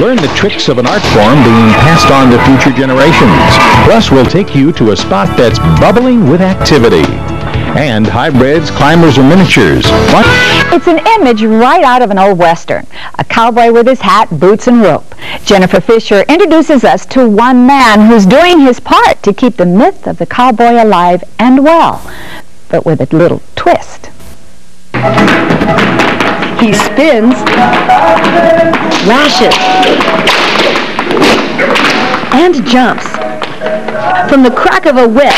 Learn the tricks of an art form being passed on to future generations. Plus, we'll take you to a spot that's bubbling with activity. And hybrids, climbers, or miniatures. What? It's an image right out of an old Western. A cowboy with his hat, boots, and rope. Jennifer Fisher introduces us to one man who's doing his part to keep the myth of the cowboy alive and well, but with a little twist. He spins, rashes, and jumps. From the crack of a whip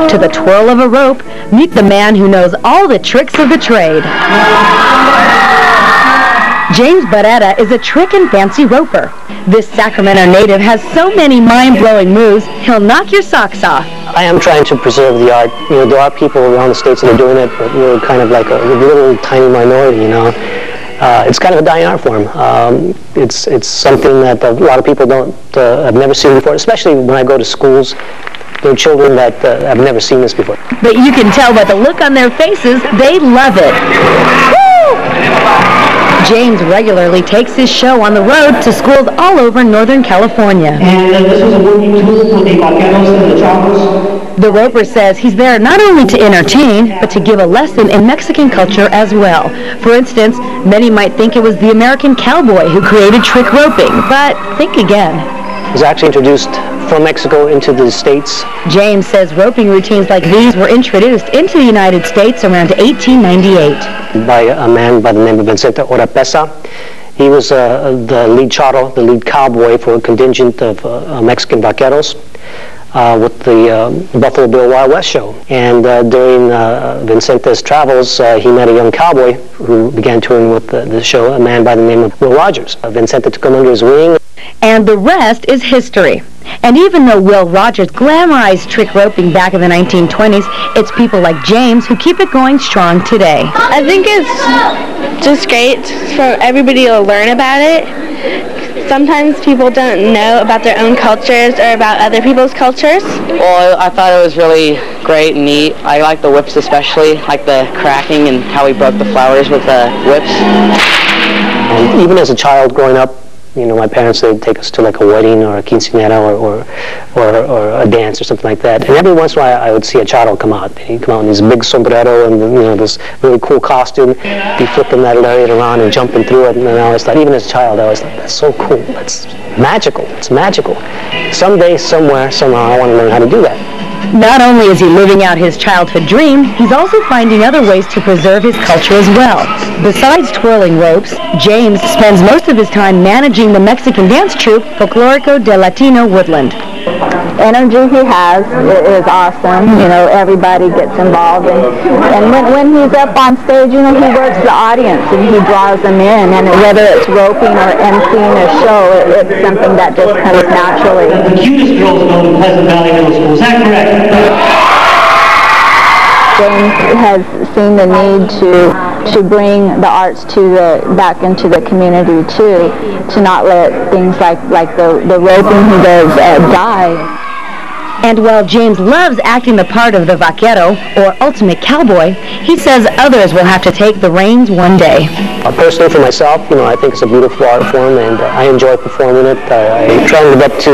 to the twirl of a rope, meet the man who knows all the tricks of the trade. James Barrera is a trick and fancy roper. This Sacramento native has so many mind-blowing moves, he'll knock your socks off. I am trying to preserve the art. You know, there are people around the states that are doing it, but we're kind of like a little tiny minority, you know. It's kind of a dying art form. It's something that a lot of people have never seen before, especially when I go to schools. There are children that have never seen this before. But you can tell by the look on their faces, they love it. Woo! James regularly takes his show on the road to schools all over Northern California. And this was a working tool for the vaqueros and the choppers. The roper says he's there not only to entertain, but to give a lesson in Mexican culture as well. For instance, many might think it was the American cowboy who created trick roping, but think again. It was actually introduced from Mexico into the States. James says roping routines like these were introduced into the United States around 1898. By a man by the name of Vicente Oropesa. He was the lead charro, the lead cowboy for a contingent of Mexican vaqueros with the Buffalo Bill Wild West show. And during Vincente's travels, he met a young cowboy who began touring with the show, a man by the name of Will Rogers. Vincente took him under his wing. And the rest is history. And even though Will Rogers glamorized trick roping back in the 1920s, it's people like James who keep it going strong today. I think it's just great for everybody to learn about it. Sometimes people don't know about their own cultures or about other people's cultures. Well, I thought it was really great and neat. I like the whips especially, like the cracking and how we broke the flowers with the whips. And even as a child growing up, you know, my parents, they'd take us to like a wedding or a quinceañera or a dance or something like that. And every once in a while, I would see a charro come out. He'd come out in his big sombrero and, you know, this really cool costume. Be flipping that lariat around and jumping through it. And I always thought, even as a child, I always thought, that's so cool. That's magical. It's magical. Someday, somewhere, somehow, I want to learn how to do that. Not only is he living out his childhood dream, he's also finding other ways to preserve his culture as well. Besides twirling ropes, James spends most of his time managing the Mexican dance troupe Folklorico de Latino Woodland. Energy he has is awesome. You know, everybody gets involved, and when he's up on stage, you know, he works the audience and he draws them in. And whether it's roping or emceeing a show, it's something that just comes naturally. The cutest girls go to Pleasant Valley Middle School. Is that correct? James has seen the need to bring the arts back into the community too, to not let things like the roping he does die. And while James loves acting the part of the vaquero, or ultimate cowboy, he says others will have to take the reins one day. Personally, for myself, you know, I think it's a beautiful art form, and I enjoy performing it. I try to live up to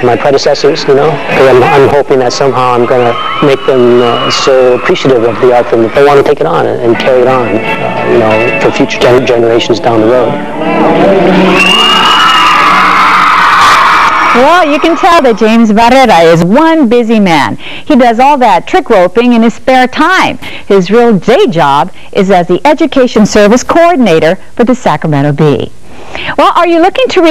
my predecessors, you know, because I'm hoping that somehow I'm going to make them so appreciative of the art form that they want to take it on and carry it on, you know, for future generations down the road. Well, you can tell that James Barrera is one busy man. He does all that trick roping in his spare time. His real day job is as the Education Service Coordinator for the Sacramento Bee. Well, are you looking to